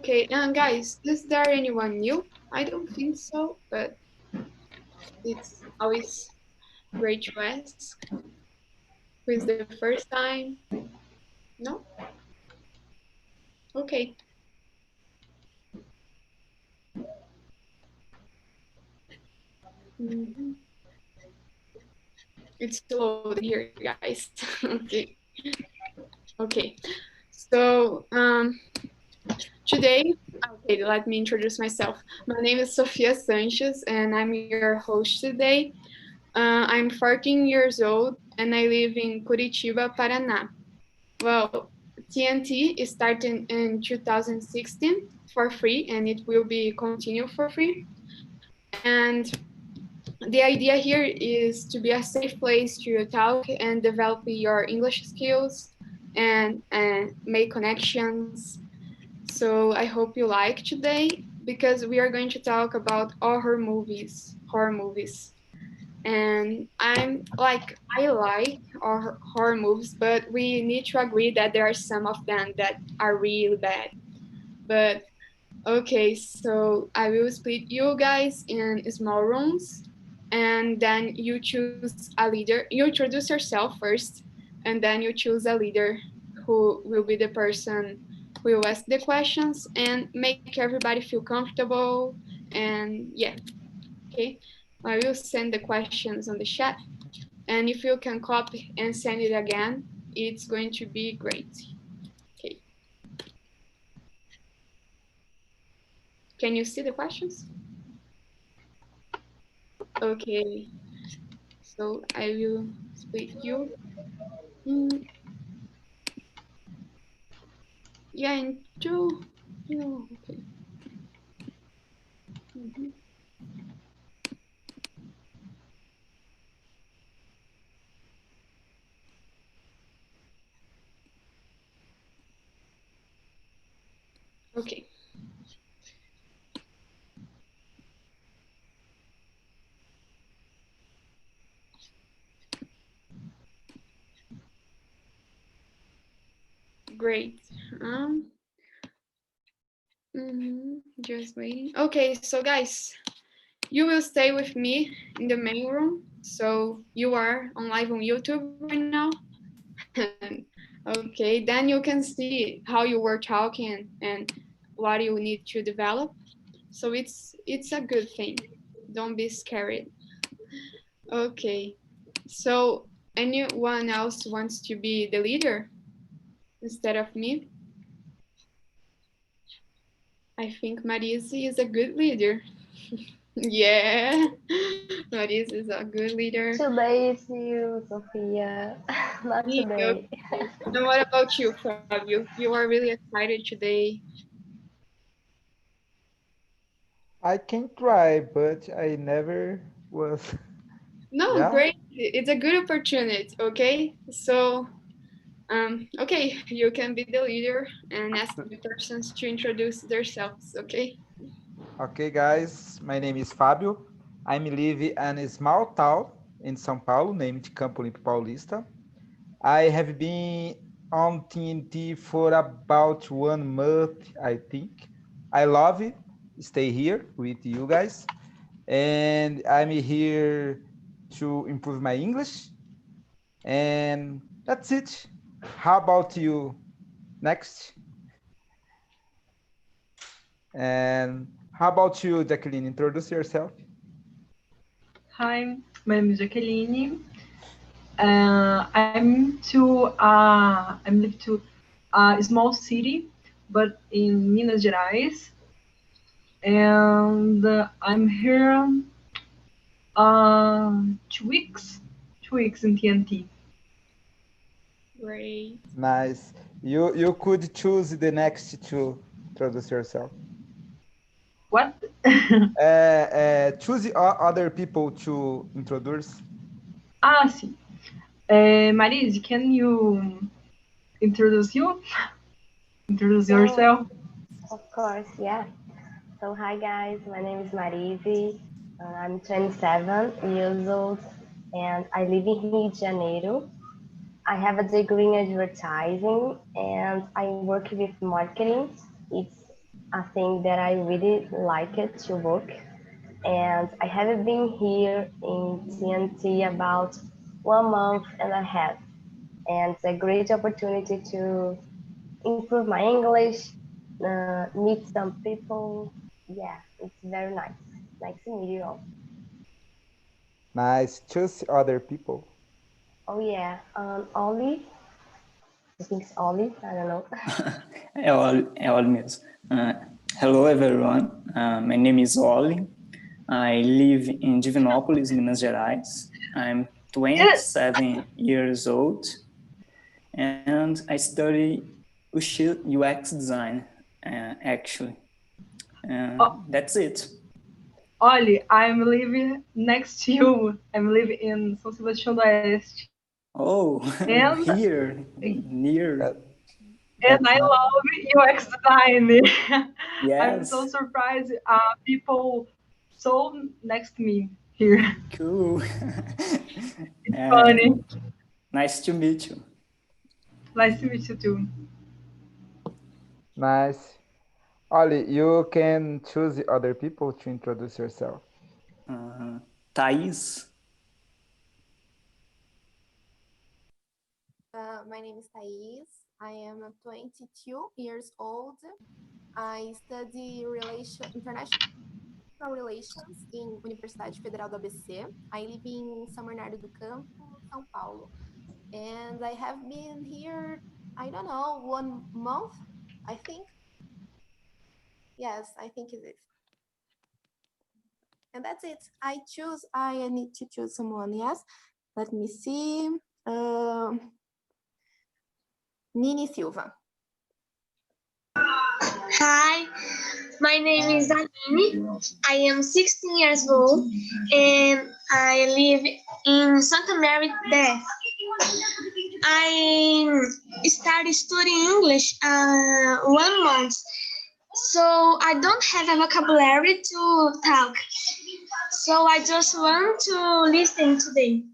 Okay, guys, is there anyone new? I don't think so, but it's always great to ask. Who is the first time? No? Okay. Mhm. It's loading here, guys. Okay. Okay. So, today, okay, let me introduce myself. My name is Sofia Sanchez, and I'm your host today. I'm 14 years old, and I live in Curitiba, Paraná. Well, TNT is starting in 2016 for free, and it will be continue for free. And the idea here is to be a safe place to talk and develop your English skills and make connections. So I hope you like today because we are going to talk about horror movies. And I like horror movies, but we need to agree that there are some of them that are really bad. But okay, so I will split you guys in small rooms, and then you choose a leader. You introduce yourself first, and then you choose a leader who will be the person who will ask the questions and make everybody feel comfortable. And yeah, okay. I will send the questions on the chat, and if you can copy and send it again, it's going to be great. Okay, can you see the questions? Okay, so I will split you. Mm, yeah, in two. No, okay. Mhm. Okay, great. Um, just waiting. Okay, so guys, you will stay with me in the main room. So you are on live on YouTube right now. Okay, then you can see how you were talking and what you need to develop. So it's a good thing. Don't be scared. Okay. So anyone else wants to be the leader instead of me? I think Marisa is a good leader. Yeah, Marisa is a good leader. Today is you, Sophia. Not Me, today. okay. And what about you, Fabio? You are really excited today. I can try, but I never was. No, Yeah? great. It's a good opportunity, okay? So, okay, you can be the leader and ask the persons to introduce themselves, okay? Okay, guys. My name is Fábio. I'm living in a small town in São Paulo named Campo Limpo Paulista. I have been on TNT for about 1 month, I think. I love it. Stay here with you guys. And I'm here to improve my English. And that's it. How about you? Next. And how about you, Jacqueline? Introduce yourself. Hi, my name is Jacqueline. I live to a small city, but in Minas Gerais, and I'm here 2 weeks, 2 weeks in TNT. Great. Nice. You could choose the next to introduce yourself. What? Choose other people to introduce. Sim. Marise, can you introduce you? Introduce So, yourself? of course, yeah. So, hi guys, my name is Marise. I'm 27 years old and I live in Rio de Janeiro. I have a degree in advertising and I work with marketing. It's I think that I really like it to work, and I have been here in TNT about 1 month and a half, and it's a great opportunity to improve my English, meet some people. Yeah, it's very nice. Nice to meet you all. Nice. Choose other people. Oh yeah, Ollie. I think it's Ollie. I don't know. É all mesmo. Hello, everyone. My name is Ollie. I live in Divinópolis, Minas Gerais. I'm 27 years old, and I study UX design, actually. That's it. Ollie, I'm living next to you. I'm living in São Sebastião do Oeste. Oh, And here, near. That, and that's I nice. love UX design. I'm so Yes, surprised. People so next to me here. cool. Uh, Funny. nice to meet you. Nice to meet you too. Nice. Ollie, you can choose the other people to introduce yourself. Thaís. My name is Thais. I am 22 years old. I study international relations in Universidade Federal do ABC. I live in São Bernardo do Campo, São Paulo. And I have been here, I don't know, 1 month, I think. Yes, I think it is. And that's it. I need to choose someone, yes. Let me see. Nini Silva. Hi, my name is Aline. I am 16 years old and I live in Santa Mary there. I started studying English 1 month, so I don't have a vocabulary to talk. So I just want to listen today.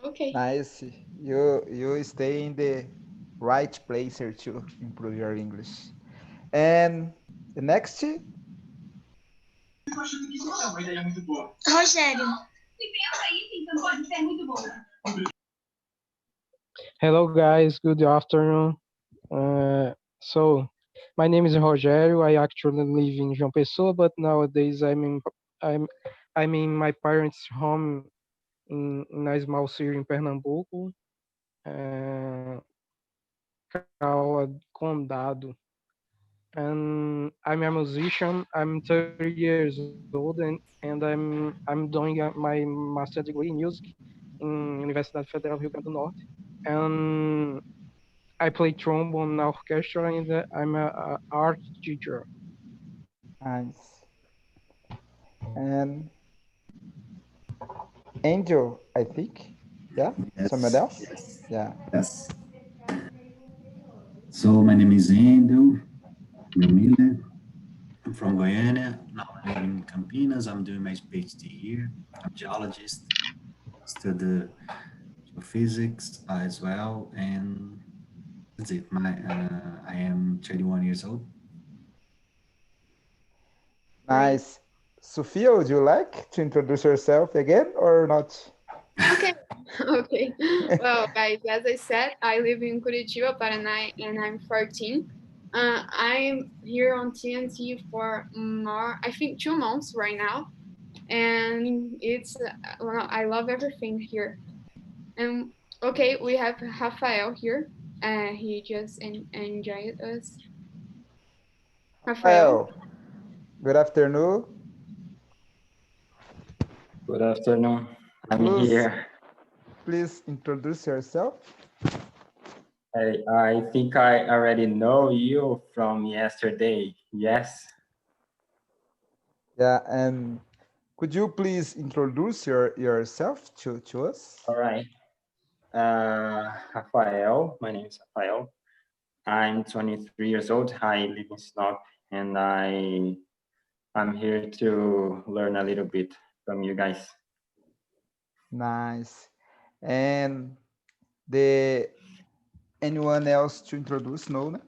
Okay. Nice. You stay in the right place here to improve your English. And the next, Rogério. Hello, guys. Good afternoon. So, my name is Rogério. I actually live in João Pessoa, but nowadays I'm I'm in my parents' home in a small city in Pernambuco, called Condado. And I'm a musician. I'm 30 years old, and I'm doing my master degree in music in Universidade Federal Rio Grande do Norte. And I play trombone in orchestra, and I'm a art teacher. nice. And Angel, I think. Yeah? Someone Yes, else? Yeah. yes. So my name is Andrew Miller. I'm from Guyana. Now I live in Campinas. I'm doing my PhD here. I'm a geologist, study geophysics as well, and that's it. I am 31 years old. Great. Nice. Sophia, would you like to introduce yourself again or not? Okay. Okay. Well, guys, as I said, I live in Curitiba, Paraná, and I'm 14. I'm here on TNT for more, I think, 2 months right now, and well, I love everything here. And okay, we have Rafael here. He just enjoyed us. Rafael. Well, good afternoon. Good afternoon. I'm Please, here. please introduce yourself. I think I already know you from yesterday. Yes. Yeah, and could you please introduce yourself to us? All right. Rafael. My name is Rafael. I'm 23 years old. I live in Sinop, and I'm here to learn a little bit from you guys. Nice. And the anyone else to introduce? No, né?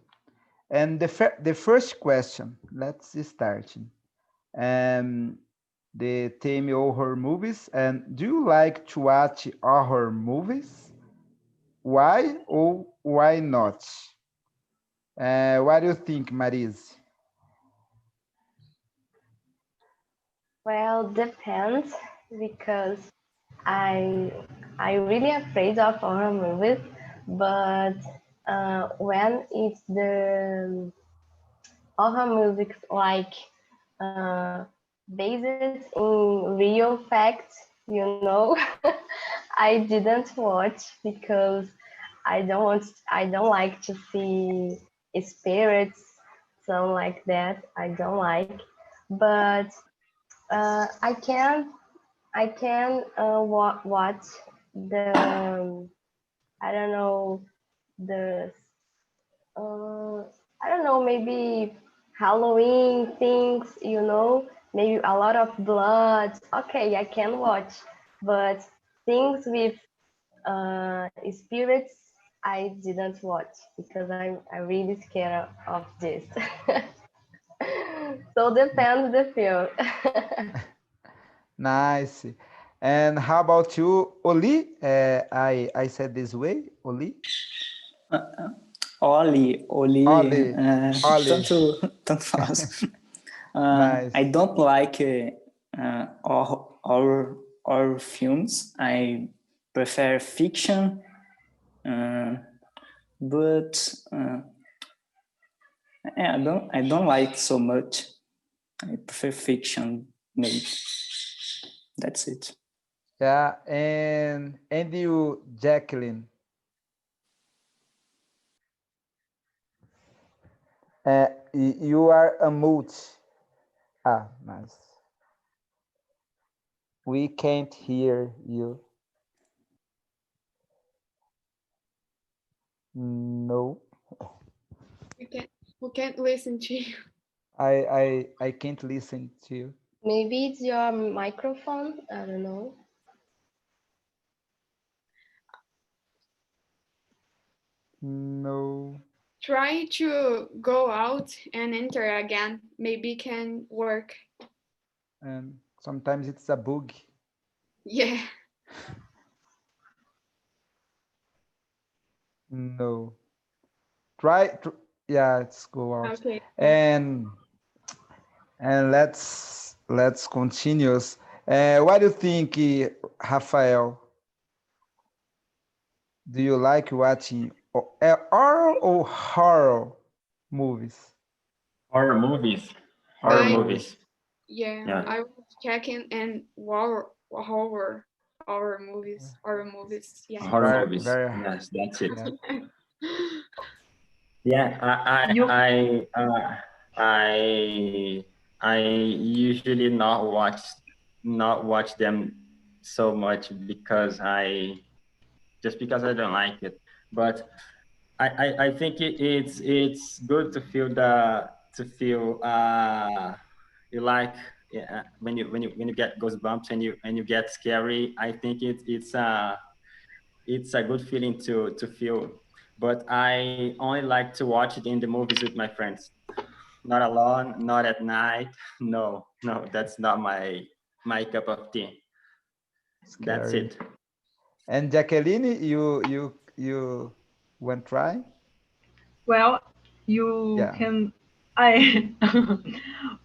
And the first question, let's start. Um, the theme horror movies. And do you like to watch horror movies? Why or why not? What do you think, Marise? Well, depends because I I really afraid of horror movies, but when it's the horror movies like uh, based in real facts, I didn't watch because I don't like to see spirits, something like that. I don't like, but I can watch the I don't know the I don't know, maybe Halloween things, maybe a lot of blood. Okay, I can watch, but things with spirits, I didn't watch because I'm really scared of this. So depends the film. Nice. And how about you, Oli? I said this way, Oli? Oli, Oli. Oli. tanto faz. I Nice. don't like horror films. I prefer fiction, but yeah, I don't like so much. I prefer fiction, maybe. That's it. Yeah, and you, Jacqueline, you are a mute. Ah, nice. We can't hear you. No, We can't listen to you. I can't listen to you. Maybe it's your microphone. I don't know. No, Try to go out and enter again. Maybe can work. and sometimes it's a bug. Yeah. No, try. Yeah, let's go out Okay. and let's continue. What do you think, Rafael? Do you like watching horror or horror movies? Horror movies. Horror Horror I movies. movies. Yeah, Yeah. I was checking and horror movies. Yeah. Horror Very, movies. very, Yes, that's it. yeah. Yeah, You I usually not watch them so much because I don't like it. But I think it's good to feel you like, yeah, when you get goosebumps and you get scary. I think it's a good feeling to feel. But I only like to watch it in the movies with my friends, not alone, not at night. No, no, that's not my cup of tea. That's Scary. it. And Jacqueline, you want try? well, you Yeah. can. I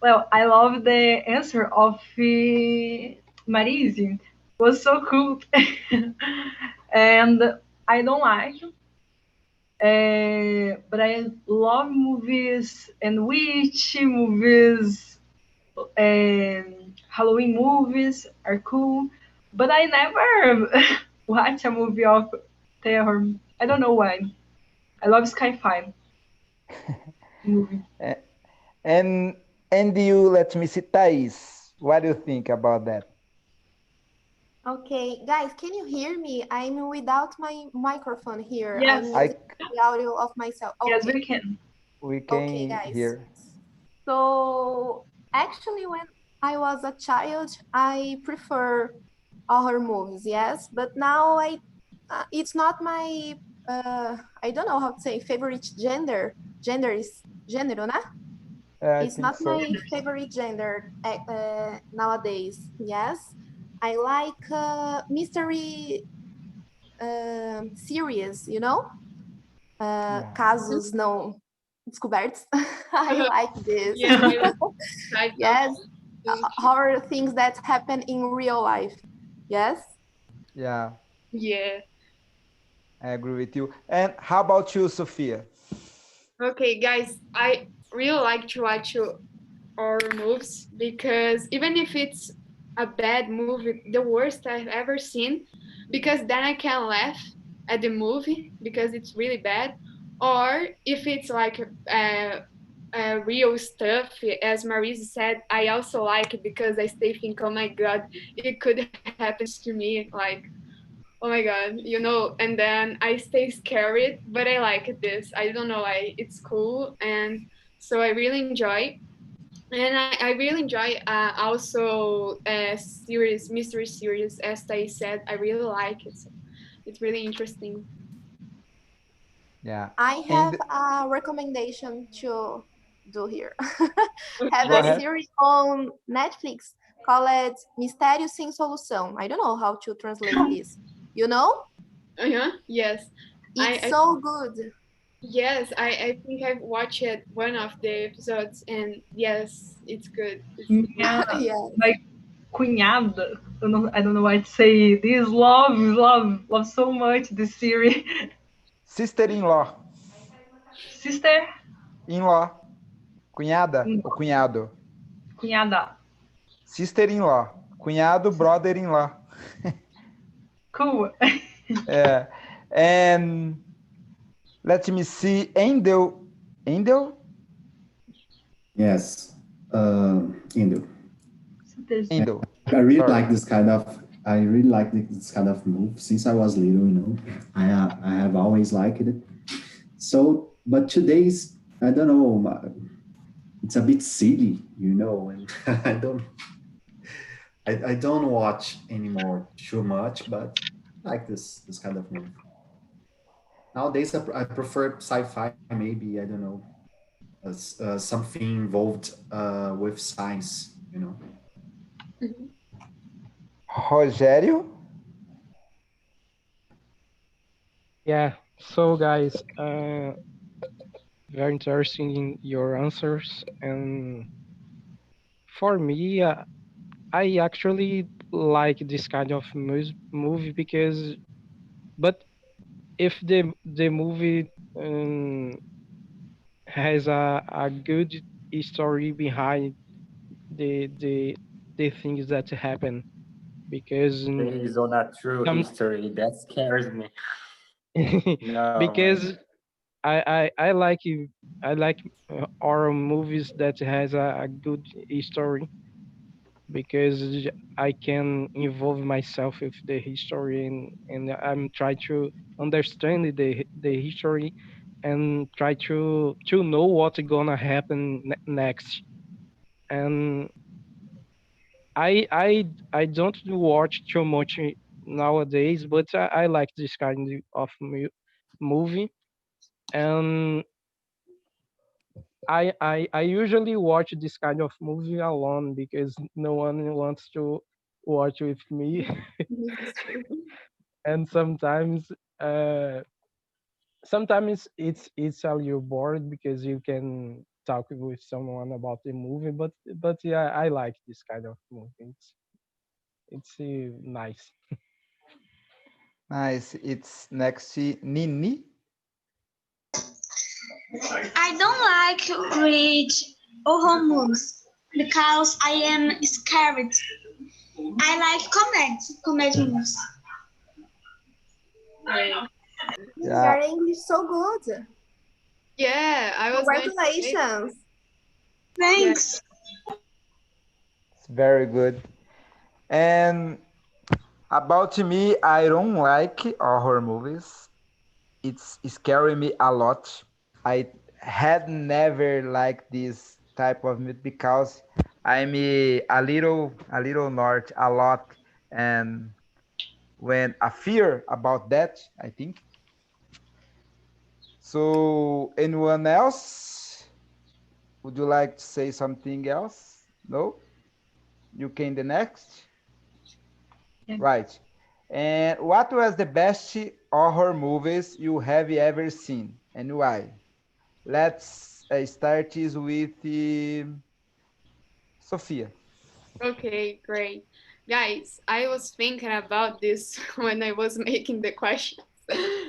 well, I love the answer of Marise. Was so cool, and I don't like. But I love movies and witch movies, Halloween movies are cool. But I never watch a movie of terror. I don't know why. I love sci-fi movie. A- And and you let me see, Thais. What do you think about that? Okay, guys, can you hear me? I'm without my microphone here. I'm Yes, I using the audio of myself. yes, Okay, we can. we okay, can guys. hear. So actually, when I was a child, I prefer horror movies, yes, but now it's not my I don't know how to say favorite gender. Gender is. gênero, né? I It's think not so. my favorite gender nowadays. Yes, I like mystery series, you know? Yeah. Casos não descobertos. I like this. Yeah, I like type of Yes, too. horror things that happen in real life. Yes. Yeah, Yeah. I agree with you. And how about you, Sophia? Okay, guys, I really like to watch horror movies because even if it's a bad movie, the worst I've ever seen, because then I can laugh at the movie because it's really bad, or if it's like real stuff, as Marise said, I also like it because I stay think, oh my god, it could happen to me, like oh my god, and then I stay scared, but I like this. I don't know why. It's cool, and so I really enjoy. And I really enjoy also series, mystery series. As I said, I really like it. So it's really interesting. Yeah. I have And a recommendation to do here. Have go a Okay. ahead. series on Netflix called Mistério Sem Solução. I don't know how to translate this. You know? Uh-huh. Yes. It's I so good. yes, I think I've watched one of the episodes, and yes, it's good. It's really Minha, good. Yeah. my cunhada, I don't know what to say. This love so much this series. Sister-in-law. Sister, In-law. Cunhada ou cunhado? cunhada. Sister-in-law. Cunhado, brother-in-law. Cool. É. And let me see. Angel. Angel? Yes, Indo. And Angel. I really Sorry. like this kind of. I really like this kind of move since I was little. I have always liked it. So, but today's I don't know. It's a bit silly, and I don't watch anymore too much, but I like this kind of move. Nowadays, I prefer sci-fi. Maybe I don't know something involved with science. Mhm. Rogério? Yeah. So, guys, very interesting in your answers. And for me, I actually like this kind of movie because, but if the movie has a good story behind the things that happen, because Based on a true some history, that scares me. No, man. because I like I like horror movies that has a good story, because I can involve myself with the history, and I'm trying to understand the history and try to know what's gonna happen next. And I don't watch too much nowadays, but I like this kind of movie. And I usually watch this kind of movie alone because no one wants to watch with me. It's true. And uh sometimes it's a little bored because you can talk with someone about the movie, but yeah, I like this kind of movie. It's nice. Nice. It's next to Nini. I don't like read horror movies because I am scared. I like comedy movies. Right. Yeah, Your English so good. Yeah, I was going to say. Congratulations. Yeah. Thanks. it's very good. And about me, I don't like horror movies. It's scaring me a lot. I had never liked this type of movie because I'm a little north a lot, and when I fear about that, I think. So anyone else? would you like to say something else? No? You can the next? Yeah. Right. And what was the best horror movies you have ever seen and why? Let's start is with Sophia. Okay, great. Guys, I was thinking about this when I was making the questions.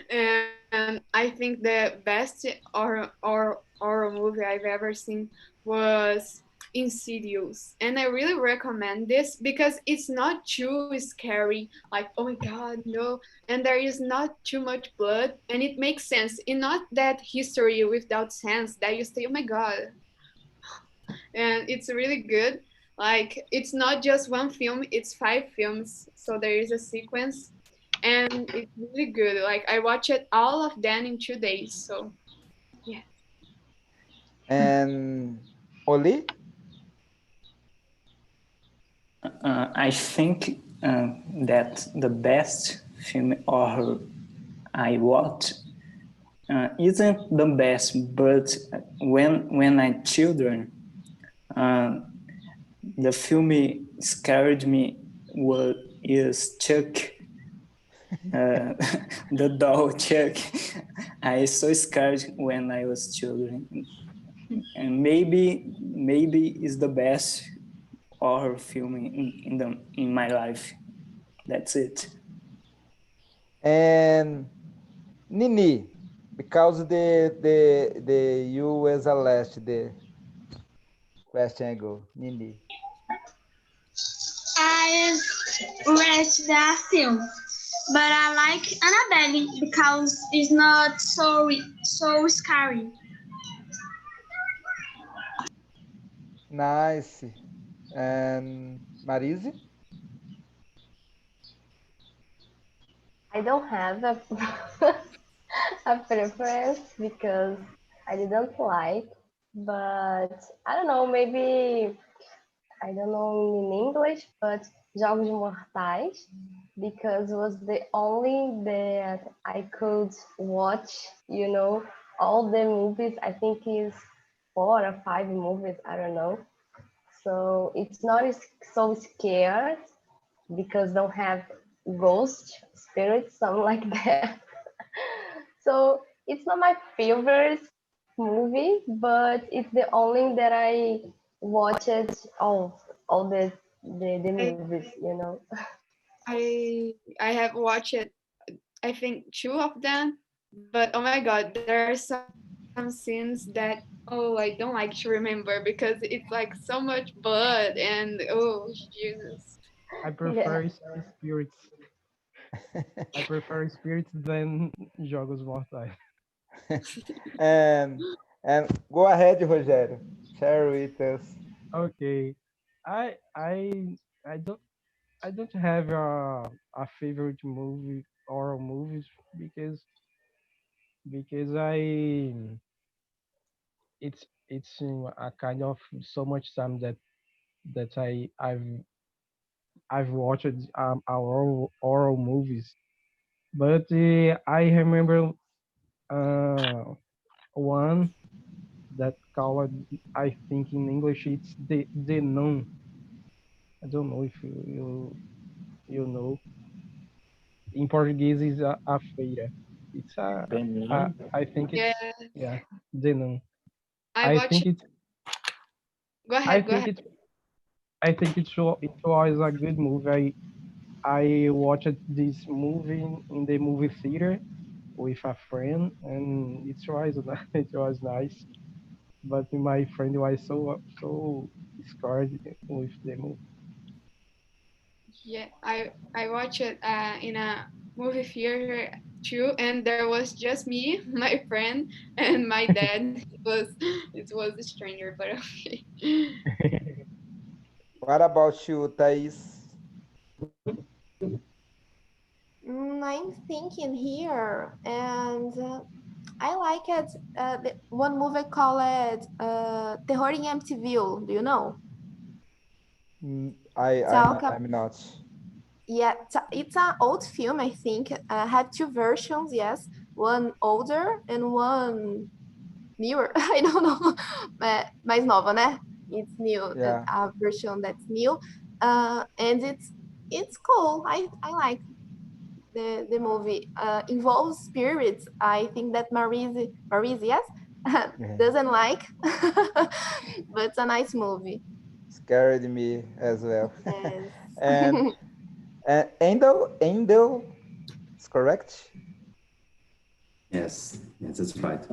And I think the best horror movie I've ever seen was Insidious. And I really recommend this because it's not too scary, like, oh my God, no. And there is not too much blood, and it makes sense. It's not that history without sense that you say, oh my God, and it's really good. Like it's not just one film; it's five films, so there is a sequence, and it's really good. Like I watched all of them in 2 days. So yeah. And Oli? I think that the best film horror I watched isn't the best, but when I children, uh, the film scared me was is Chuck, uh, the doll Chuck. I so scared when I was children, and maybe is the best horror film in my life. That's it. And Nini, because the you as a last the question ago. Nini. I watched that film, but I like Annabelle because it's not so scary. Nice. And Marise? I don't have a a preference because I didn't like, but I don't know, maybe I don't know in English, but Jogos Mortais because it was the only that I could watch, all the movies. I think is 4 or 5 movies, I don't know. So it's not so scared because don't have ghost spirits, something like that. So it's not my favorite movie, but it's the only that I watched all the I movies. I have watched I think two of them, but oh my God, there are some scenes that oh I don't like to remember because it's like so much blood and oh Jesus. I Yeah. prefer spirits. I prefer spirits than jogos mortais. and and go ahead, Rogério. Share with us. Okay, I I I don't have a favorite movie or movies because I it's a kind of so much time that I've watched oral movies, but I remember uh one that called, I think in English it's the nun. I don't know if you know. In Portuguese is a feira. It's a Benin. I think Yeah, it's, yeah, the nun. I I watched. think it's Go I ahead, go think ahead. it I think it was a good movie. I watched this movie in the movie theater with a friend, and it was it was nice. But my friend was so scared with the movie. Yeah, I watched it in a movie theater too, and there was just me, my friend, and my dad. It was a stranger, but okay. What about you, Thais? I'm thinking here, and I like it. One movie called Terror in MTV. Do you know? Talk. I'm not. Yeah, it's an old film. I think have two versions. Yes, one older and one. newer. I don't know, mais nova, né? It's new, Yeah. a version that's new, and it's cool. I like the movie. Involves spirits. I think that Marise, yes, Yeah. doesn't like, but it's a nice movie. Scared me as well. Yes. and Endel is correct. Yes, yes, that's right.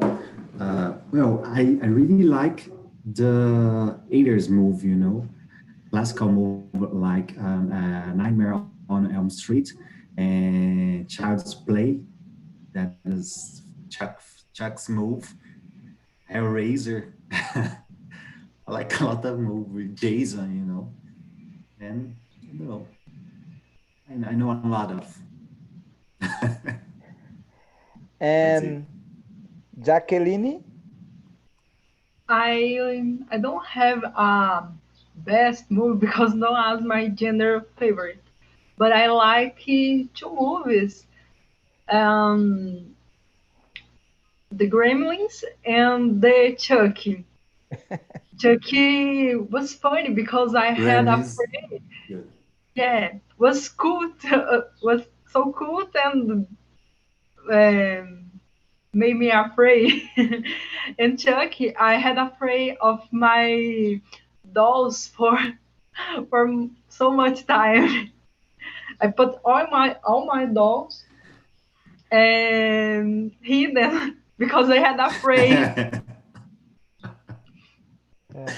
Well, I really like the 80s movie, classical movie like Nightmare on Elm Street and Child's Play. That is Chuck's move. Hellraiser. I like a lot of movie. Jason, and you know, I know a lot of. That's it. And Jacqueline. I don't have a best movie because no as my gender favorite, but I like two movies. Um, the Gremlins and the Chucky. Chucky was funny because I had a Gremlins. friend. Good. Yeah, was cool. Was so cool and um, made me afraid. And Chucky, I had afraid of my dolls for so much time. I put all my dolls and hid them because I had afraid. Yeah.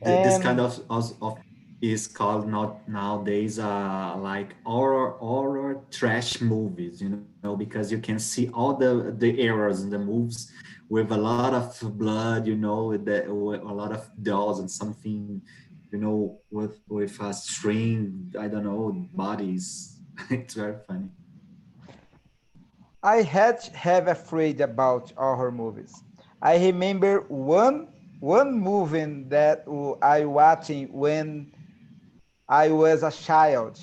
This kind And of is called not nowadays like horror trash movies, because you can see all the errors in the moves with a lot of blood, with a lot of dolls and something, with a string, I don't know, bodies. It's very funny. I had have afraid about horror movies. I remember one movie that I watching when I was a child,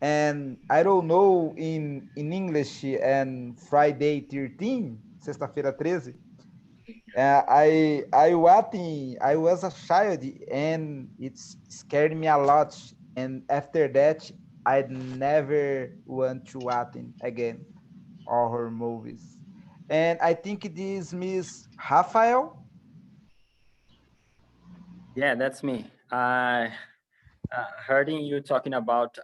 and I don't know in English and Friday 13, sexta-feira 13. I was a child and it scared me a lot. And after that, I never want to watch it again horror movies. And I think this Miss Rafael. Yeah, that's me. I hearing you talking about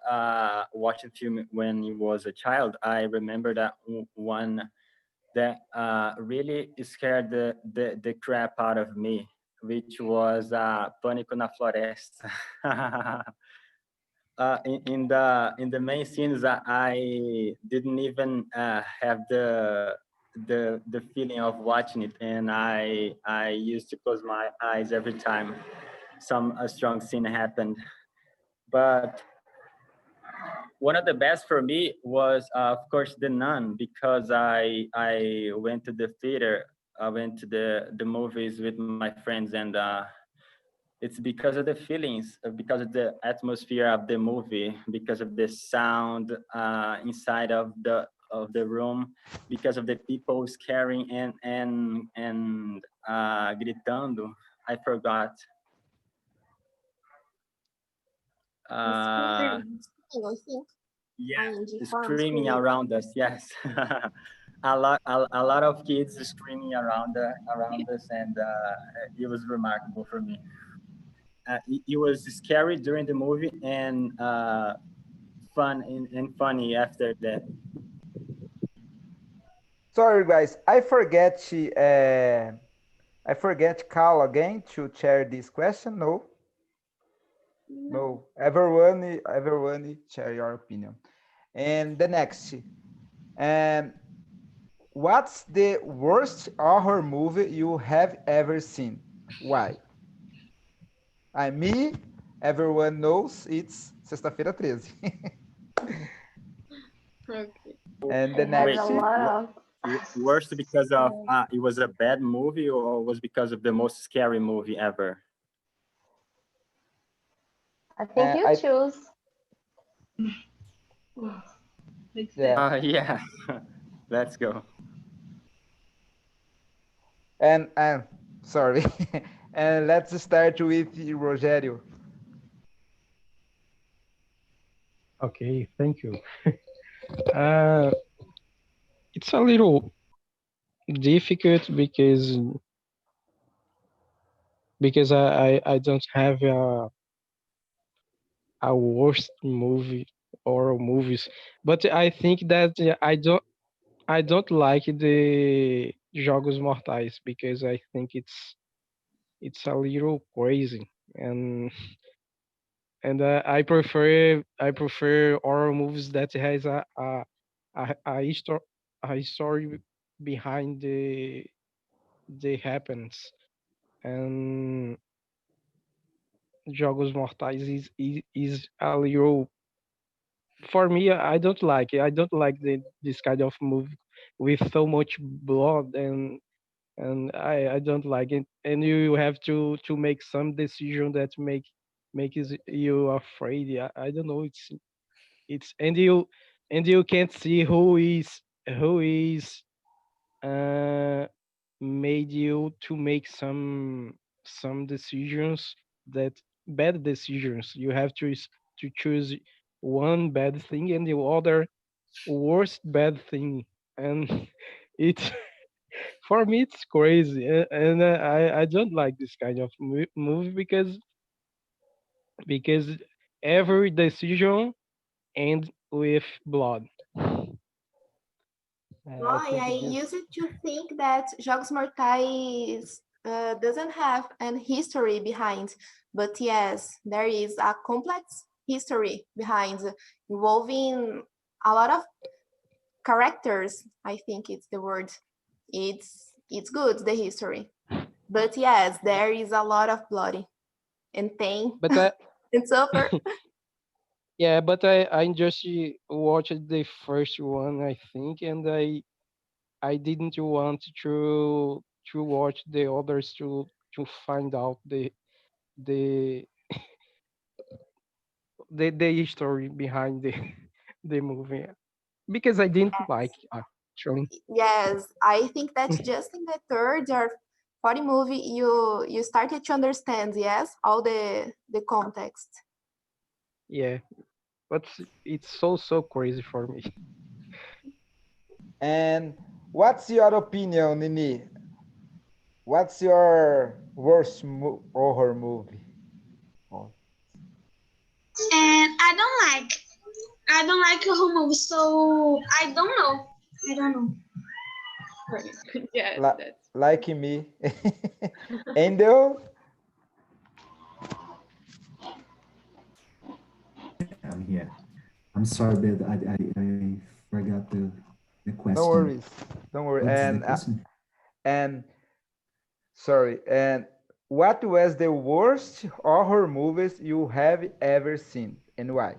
watching film when you was a child. I remember that one that really scared the crap out of me, which was Pânico na Floresta. In the main scenes, I didn't even have the feeling of watching it, and I used to close my eyes every time some a strong scene happened. But one of the best for me was, of course, The Nun, because I went to the theater, I went to the movies with my friends, and it's because of the feelings, because of the atmosphere of the movie, because of the sound inside of the room, because of the people scaring and gritando. I forgot. Uh, Screaming, I think. yeah, And form screaming screaming. around us. Yes, a lot of kids screaming around us, and it was remarkable for me. It was scary during the movie and fun and funny after that. Sorry, guys, I forget Carl again to share this question. No, No. no. Everyone, share your opinion. And the next, um, what's the worst horror movie you have ever seen? Why? Me, everyone knows it's Sexta-feira 13. Okay. And I the have Wait, a next, lot of. worst because of uh, it was a bad movie, or was because of the most scary movie ever? I think you I choose. Makes sense. yeah. Yeah, let's go. And sorry, and let's start with Rogério. Okay, thank you. Uh, it's a little difficult because I don't have a worst movie or movies, but I think that I don't like the Jogos Mortais because I think it's a little crazy and I prefer horror movies that has a story behind the happens, and Jogos Mortais is a little, for me. I don't like it. I don't like this kind of movie with so much blood, and I don't like it. And you have to make some decision that makes you afraid. I don't know. It's and you can't see who is uh made you to make some decisions, that bad decisions. You have to choose one bad thing and the other worst bad thing, and it's for me it's crazy, and I don't like this kind of movie because every decision ends with blood. I Why? think I this. used to think that Jogos Mortais doesn't have an history behind, but yes, there is a complex history behind, involving a lot of characters. I think it's the word. It's good, the history, but yes, there is a lot of bloody and pain But and suffer. I just watched the first one, I think, and I didn't want to watch the others to find out the the history behind the the movie, because I didn't like it, actually. Yes, I think that just in the third or fourth movie you started to understand, yes, all the context. Yeah, but it's so crazy for me. And what's your opinion, Nini? What's your worst horror movie? Oh. And I don't like horror movies, so I don't know. I don't know. Right. Yes, Like, that's like me. Angel? Yeah, I'm here. I'm sorry, but I forgot the No question. worries. Don't worry. What's the question? And sorry. And what was the worst horror movies you have ever seen and why?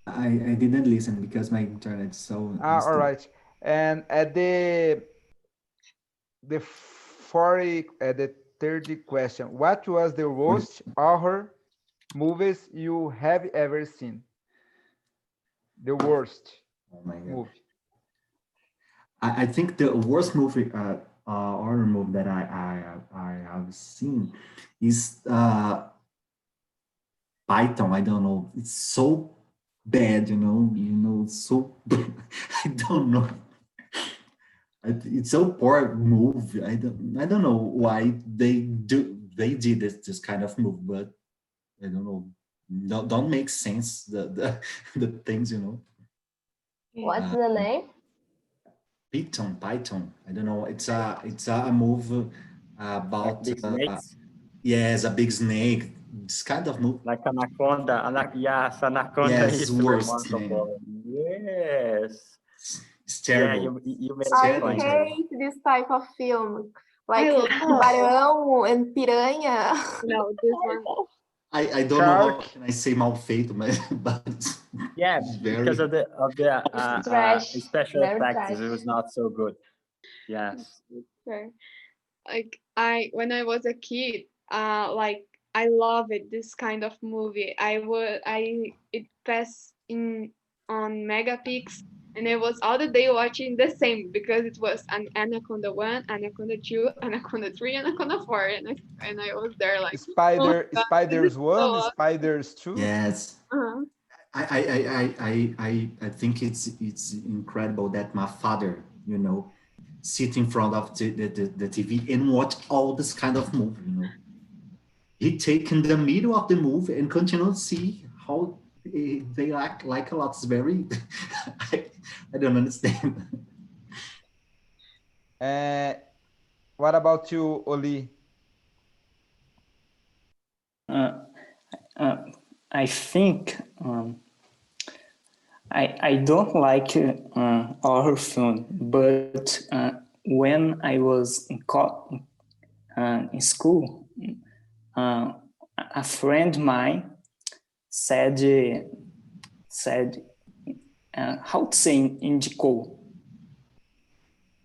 I didn't listen because my internet's so All unstable. right. And at the third question, what was the For the, worst horror movies you have ever seen? The worst oh my god. movie. I think the worst movie, horror movie that I have seen is Python. I don't know. It's so bad, so I don't know. It's so poor movie. I don't know why they did this kind of move, but I don't know. Don't make sense the the things, What's Uh, the name? Python. I don't know. It's a move Like about big snakes, yes, a big snake. This kind of move. like anaconda. Yes, anaconda Yes, is worst name. remarkable. Yes. It's Yeah, terrible. you made It's a I terrible, point. terrible. hate this type of film, I like love Tubarão and Piranha. no this one. I don't know how Shark. can I say mal feito, but Yeah, it's because very of the It's trash. special Very effects, trash. it was not so good. Yes. Fair. Like I when I was a kid, like I love it this kind of movie. I would I it passed in on Megapix. and I was all the day watching the same because it was an Anaconda 1, Anaconda 2, Anaconda 3, Anaconda 4, and I was there like, oh my God, this is Spiders so one, awesome. spiders two. Yes. Uh-huh. I think it's incredible that my father, sit in front of the TV and watch all this kind of movie. He take in the middle of the movie and continue to see how they like a lot. It's very I, I don't understand. Uh, what about you, Oli? Uh, uh, I think I don't like horror film, but when I was in school, uh, a friend of mine said said how to say indicou.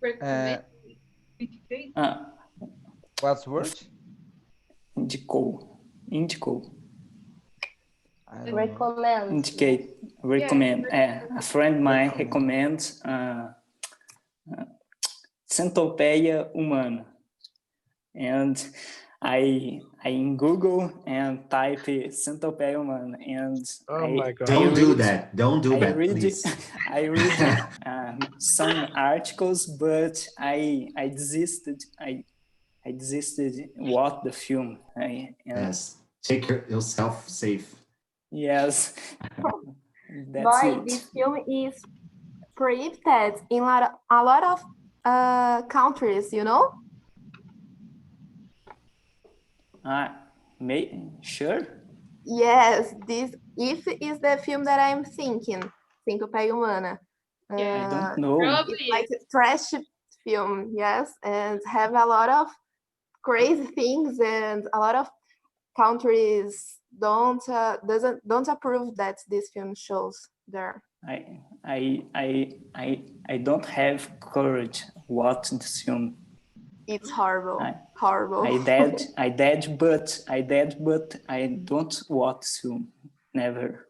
Uh, Recommend. Uh, what's word? indicou. I don't know. Recommend. Indicate, Yeah, recommend. A friend of mine Recommend. recommends centopeia humana. And I in Google and type centopeia humana, and Oh my I God. Don't do read that. Don't do I that, read please. I read some articles, but I desisted. I desisted watch the film. And Yes. Take yourself safe. yes, that's Boy, it. this film is prohibited in a lot of countries, you know? Sure. Yes, this if is the film that I'm thinking, Centopeia Humana. I yeah, don't know. It's probably like is. a trash film, yes, and have a lot of crazy things, and a lot of countries don't approve that this film shows there. I don't have courage watch this film. It's horrible, I horrible. I did, but I don't watch film. Never.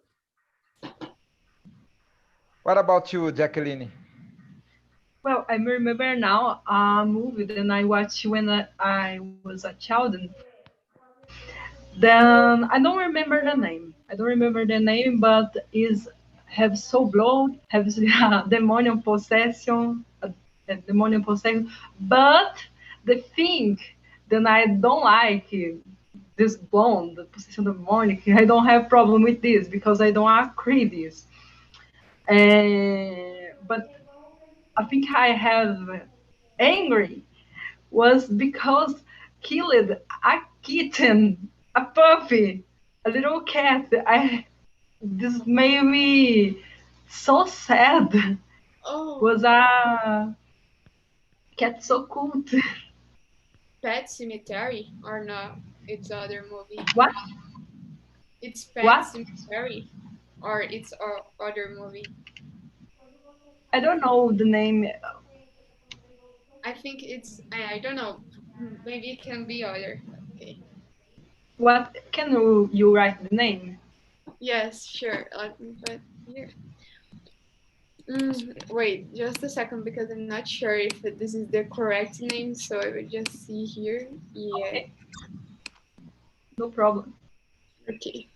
What about you, Jacqueline? Well, I remember now a movie that I watched when I was a child. Then I don't remember the name. I don't remember the name, but is have soul blood, have demonium possession, demonium possession. But the thing that I don't like this blonde, the possession demonic. I don't have problem with this because I don't agree this. But I think I have angry was because killed a kitten, a puppy, a little cat. This made me so sad. Oh, Was a cat so cute. Pet Cemetery or no? It's other movie. What? It's Pet What? Cemetery or it's other movie. I don't know the name. I think it's I don't know. Maybe it can be other. Okay. What can you write the name? Yes, sure. Let me put here. Wait, just a second because I'm not sure if this is the correct name. So I will just see here. Yeah. Okay, no problem. Okay.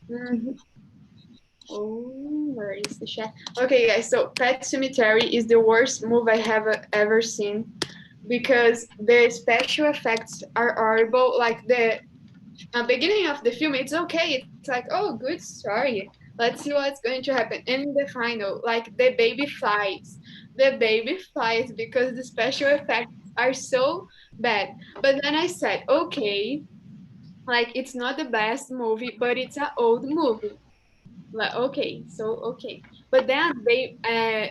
Mhm. Oh, where is the chat? Okay, guys. So Pet Cemetery is the worst movie I have ever seen because the special effects are horrible. Like the beginning of the film, it's okay. It's like, oh, good story. Let's see what's going to happen. And in the final, like the baby flies because the special effects are so bad. But then I said, okay, like it's not the best movie, but it's an old movie. Like okay, so okay, but then they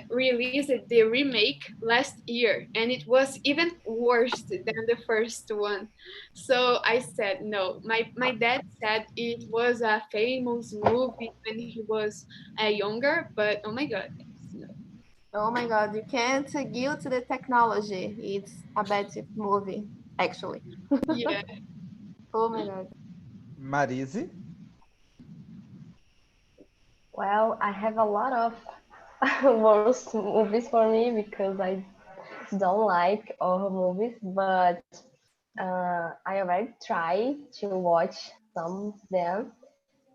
released the remake last year, and it was even worse than the first one. So I said no. My dad said it was a famous movie when he was younger, but oh my god, no. Oh my God, you can't guilt the technology. It's a bad movie, actually. Yeah, Oh my God. Marise? Well, I have a lot of worst movies for me because I don't like horror movies, but I already tried to watch some of them.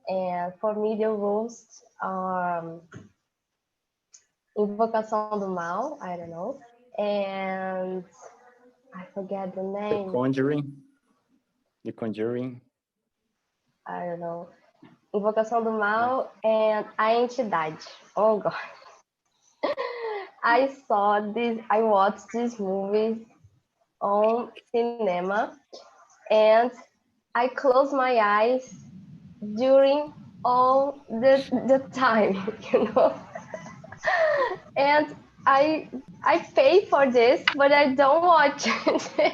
And for me, the worst are Invocação do Mal, I don't know, and I forget the The name, Conjuring, The Conjuring. I don't know. Invocação do Yeah. Mal and A Entidade. Oh God. I watched this movie on cinema and I closed my eyes during all the time, you know. And I I pay for this, but I don't watch it.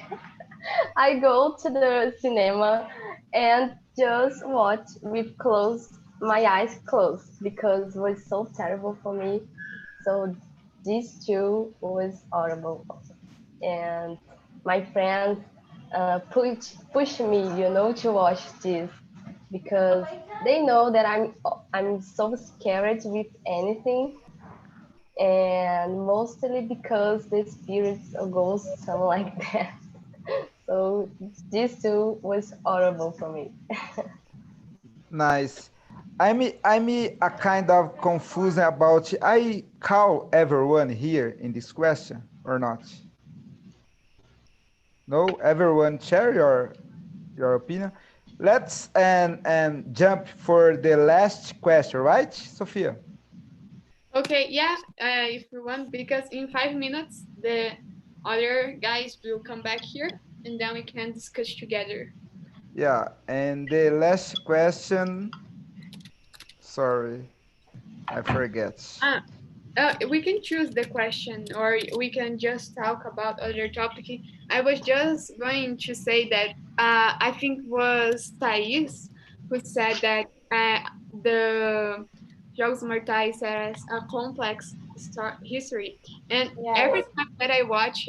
I go to the cinema and just watch with closed my eyes closed because it was so terrible for me. So these two was horrible. And my friends push me, to watch this because they know that I'm so scared with anything, and mostly because the spirits or ghosts, something like that. So these two was horrible for me. Nice. I'm a kind of confused about I call everyone here in this question or not. No, everyone share your opinion. Let's and jump for the last question, right, Sophia? Okay, yeah, if you want, because in 5 minutes the other guys will come back here and then we can discuss together. Yeah, and the last question, sorry, I forget. Uh, we can choose the question or we can just talk about other topic. I was just going to say that I think was Thais who said that the Jogos Mortais has a complex history. And every Yes. time that I watch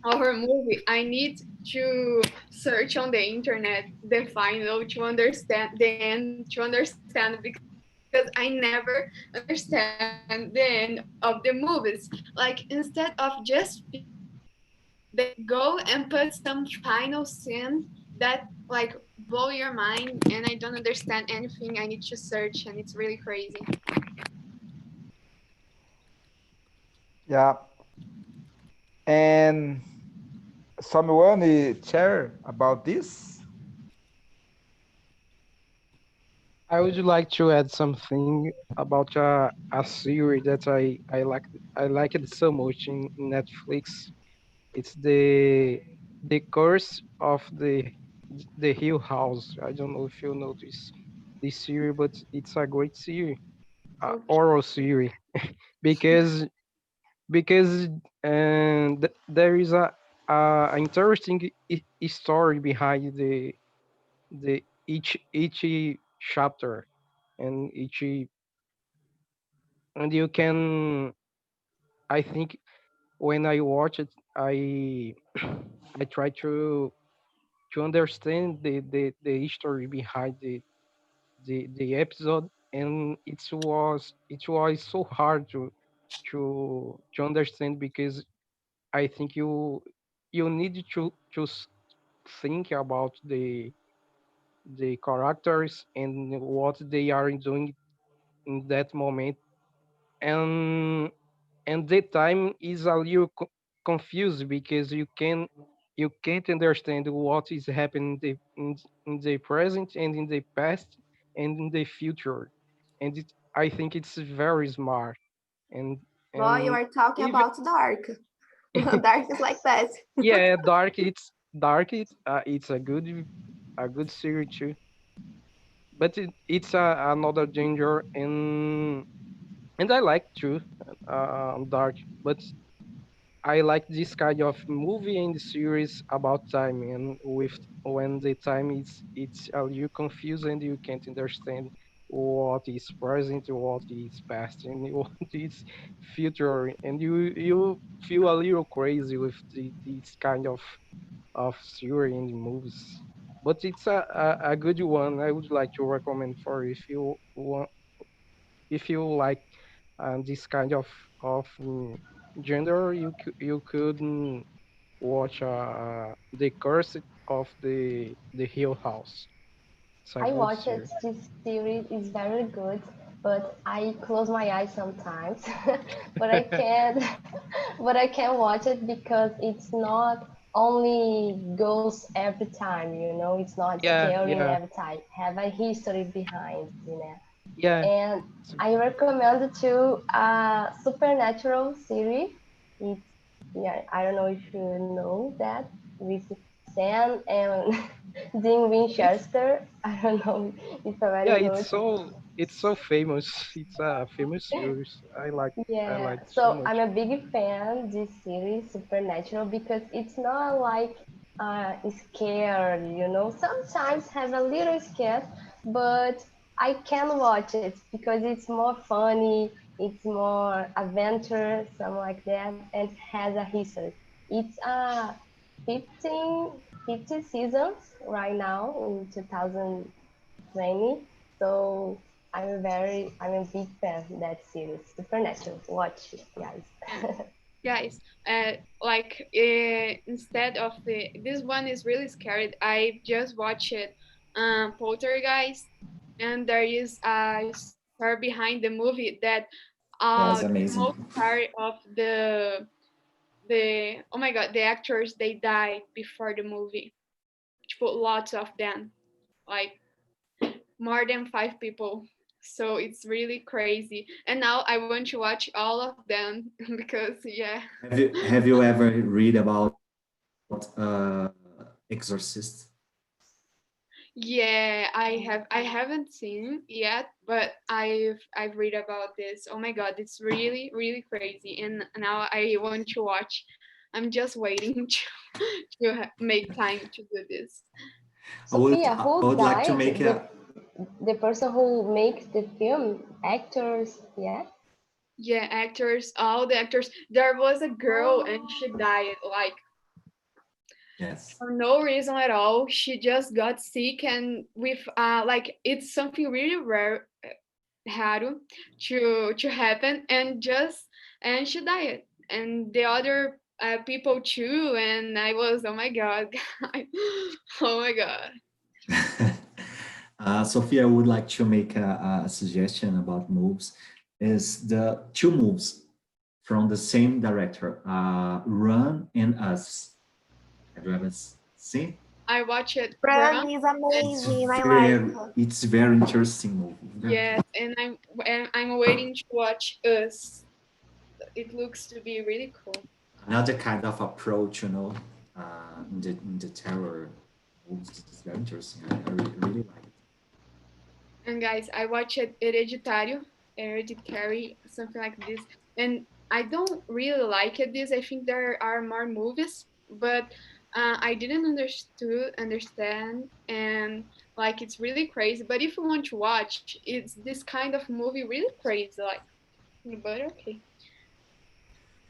horror movie, I need to search on the internet the final to understand the end to understand because I never understand the end of the movies. Like instead of just feeling they go and put some final scene that like blow your mind and I don't understand anything. I need to search and it's really crazy. Yeah, and someone share about this? I would like to add something about a series that I like it so much in Netflix. It's the Curse of the Hill House. I don't know if you know this series, but it's a great series, Okay. oral series, because because there is a interesting story behind the each chapter and each and you can I think when I watch it I I try to understand the history behind the episode, and it was so hard to understand because I think you need to think about the characters and what they are doing in that moment, and the time is a little confused because you can't understand what is happening in the present and in the past and in the future, and I think it's very smart, and Boy, you and are talking even about dark. Dark is like that. yeah, dark it's a good series too, but it's another danger, and I like too dark, but I like this kind of movie and series about time, and with when the time is it's you confused and you can't understand what is present, what is past, and what is future, and you feel a little crazy with this kind of series and movies. But it's a good one. I would like to recommend for if you want. if you like this kind of gender, you could watch the Curse of the Hill House. It's a I good watched it. series. This series is very good, but I close my eyes sometimes. but I can't, but I can watch it because it's not only goes every time. It's not Yeah, scaring yeah, every time. Have a history behind. yeah. And It's, I recommend to Supernatural series. It's yeah, I don't know if you know that with Sam and Dean Winchester. I don't know. It's a yeah, very good. it's so famous. It's a famous series. I Yeah, like so so I'm much. a big fan this series Supernatural because it's not like scared, Sometimes have a little scared, but I can watch it because it's more funny, it's more adventure, something like that, and has a history. It's 15, 50 seasons right now in 2020. So I'm a big fan of that series, Supernatural. Watch it, guys. And guys, like instead of this one is really scary. I just watched Poltergeist, and there is a story behind the movie that Yes, most amazing. part of the oh my god, the actors they died before the movie. Lots of them, like more than 5 people. So it's really crazy. And now I want to watch all of them because yeah. Have you ever read about Exorcist? Yeah, I haven't seen yet, but I've read about this. Oh my god, it's really really crazy, and now I want to watch. I'm just waiting to make time to do this. Sophia, I who would like to died? make The person who makes the film, actors, yeah. Yeah, actors, all the actors. There was a girl and she Oh, died like yes. for no reason at all. She just got sick and with like it's something really rare Haru to happen and she died and the other people too and I was oh my god oh my god. Sophia, I would like to make a suggestion about moves. Is the two moves from the same director, Run and Us. Have you ever seen? I watched Run Run is and amazing. I like. It's very interesting movie. yes and I'm waiting to watch Us. It looks to be really cool. Another kind of approach, in the terror movies is very interesting. I really like it. And guys, I watched Hereditary, something like this, and I don't really like it. This I think there are more movies, but I didn't understand, and like it's really crazy. But if you want to watch, it's this kind of movie really crazy, like. But okay.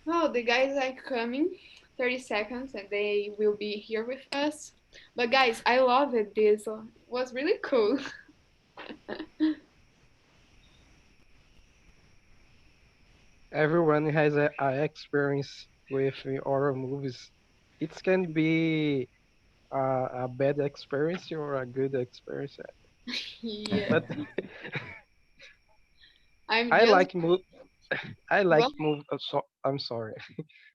Oh, the guys are coming. 30 seconds, and they will be here with us. But guys, I love it. This was really cool. Everyone has a experience with horror movies. It can be a bad experience or a good experience. Yeah. But I'm I just like move. I like well, move. I'm sorry.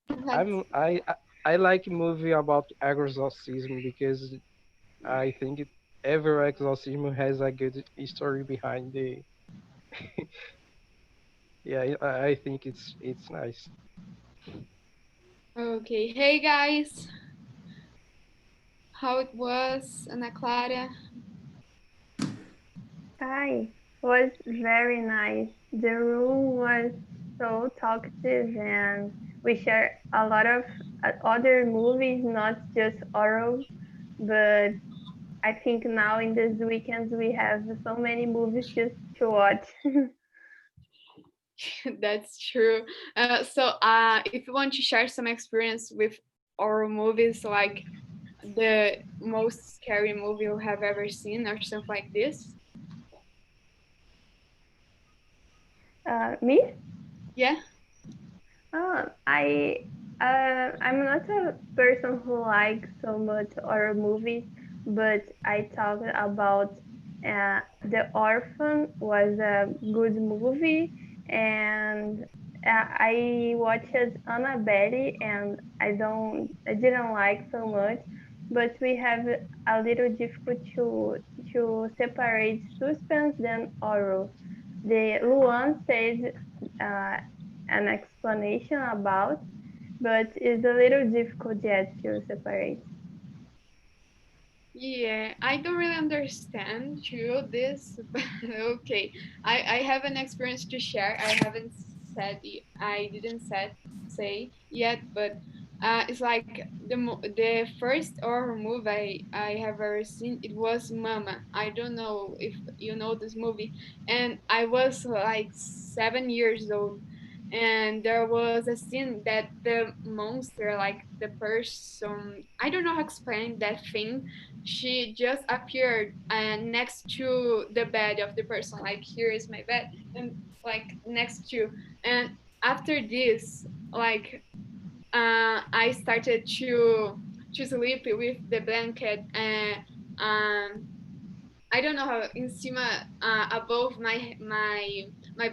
that's I'm I like movie about exorcism because I think every exorcism has a good story behind the. Yeah, I think it's nice. okay. Hey guys, how it was, Ana Clara? Hi, was very nice. The room was so talkative, and we shared a lot of other movies, not just horror. But I think now in these weekends we have so many movies just to watch. That's true. If you want to share some experience with horror movies, like the most scary movie you have ever seen, or something like this, Me? Yeah. I I'm not a person who likes so much horror movies, but I talked about The Orphan was a good movie, and I watched Annabelle, and I didn't like so much, but we have a little difficult to separate suspense than horror. The Luan said uh, an explanation about, but it's a little difficult yet to separate. Yeah, I don't really understand too this, but okay. I have an experience to share. I haven't I didn't say yet, but it's like the first horror movie I have ever seen. It was Mama. I don't know if you know this movie, and I was like 7 years old, and there was a scene that the monster, like the person, I don't know how to explain that thing, she just appeared next to the bed of the person, like here is my bed, and like next to, and after this, like I started to sleep with the blanket and I don't know how in cima, above my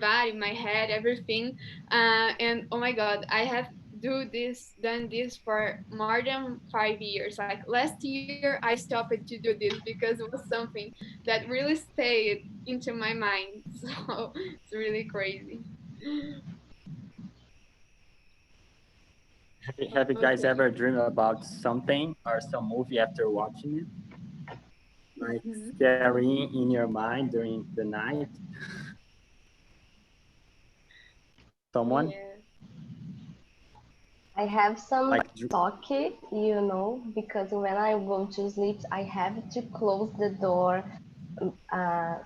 body, my head, everything, and oh my god, I have done this for more than 5 years. Like last year, I stopped to do this because it was something that really stayed into my mind. So it's really crazy. Have you guys Okay. ever dreamed about something or some movie after watching it? Like Mhm. staring in your mind during the night? Someone? Yeah. I have some Like, toque, because when I go to sleep, I have to close the door,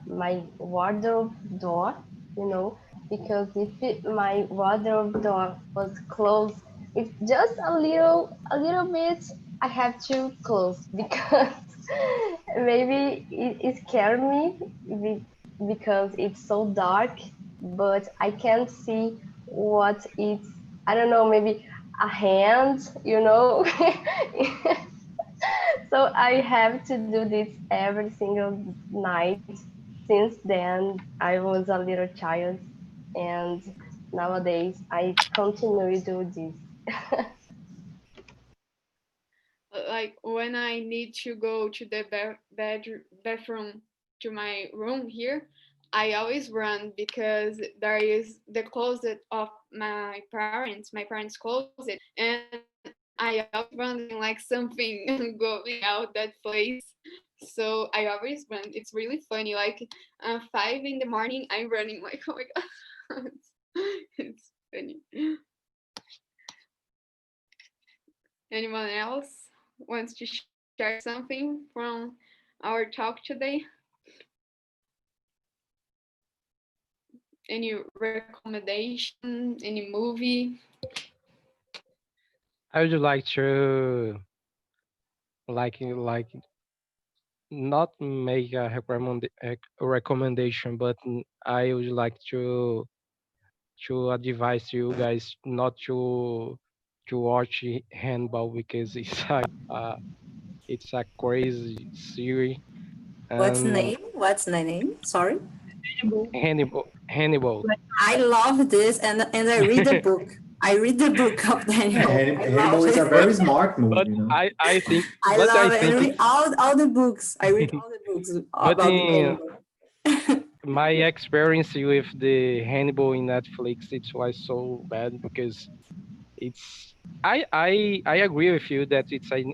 my wardrobe door, because if my wardrobe door was closed, if just a little bit, I have to close because maybe it scared me because it's so dark, but I can't see what it's. I don't know, maybe a hand. So I have to do this every single night. Since then, I was a little child, and nowadays I continue to do this. Like when I need to go to the bathroom to my room here, I always run because there is the closet of my parents' closet, and I always running like something going out that place. So I always run. It's really funny. Like 5 in the morning, I'm running like, oh my god, it's funny. Anyone else wants to share something from our talk today? Any recommendation? Any movie? I would like to like not make a recommendation, but I would like to advise you guys not to watch Handball because it's a crazy series What's the and name? What's the name? Sorry. Hannibal. Like I love this, and I read the book. I read the book of Yeah, Daniel. I love Hannibal is a it. very smart movie, but I I love it. I think read all the books. I read all the books but about the in Hannibal. my experience with the Hannibal in Netflix, it was so bad because it's I agree with you that it's a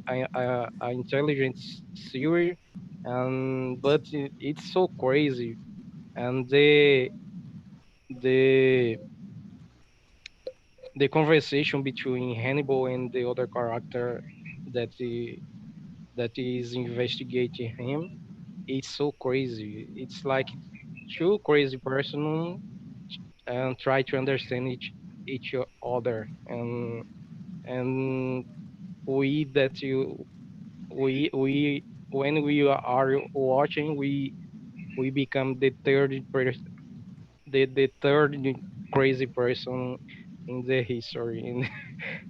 intelligent series, but it's so crazy, and the the conversation between Hannibal and the other character that he, that is investigating him, it's so crazy. It's like two crazy person and try to understand each other, and we that you we when we are watching, we become the third crazy person in the history, and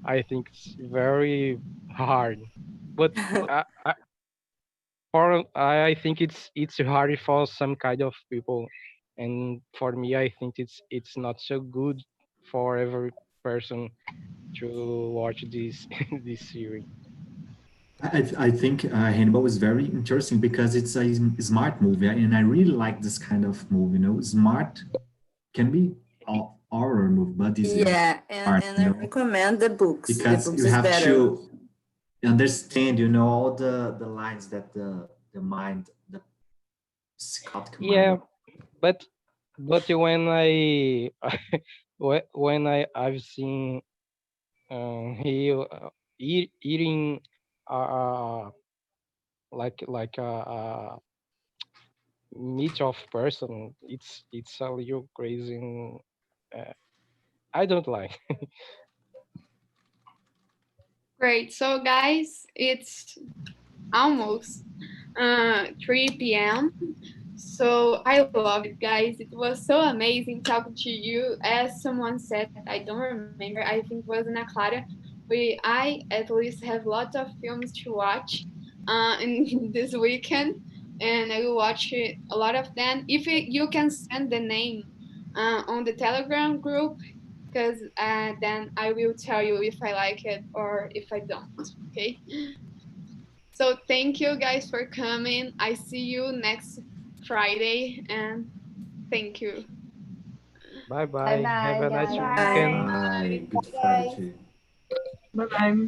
I think it's very hard. But I think it's hard for some kind of people, and for me, I think it's not so good for every person to watch this this series. I think Hannibal is very interesting because it's a smart movie, and I really like this kind of movie. You know, smart can be a horror movie, but it's Yeah, smart. and You I know, recommend the books. The because books you is have better. to understand. You know, all the lines that the mind, the psychotic mind. Yeah, but when I when I've seen he eating uh like meat of person, it's a little crazy. And, uh, I don't like. Great. So, guys, it's almost 3 p.m. So I love it, guys. It was so amazing talking to you. As someone said, I don't remember. I think it was Ana Clara. I at least have lots of films to watch in this weekend, and I will watch a lot of them. If you can send the name on the Telegram group, because then I will tell you if I like it or if I don't. Okay. So thank you guys for coming. I see you next Friday and thank you. Bye Bye bye. Have bye, a nice guys. weekend. Bye. Bye. Good Bye, Friday guys. to you. Bye bye.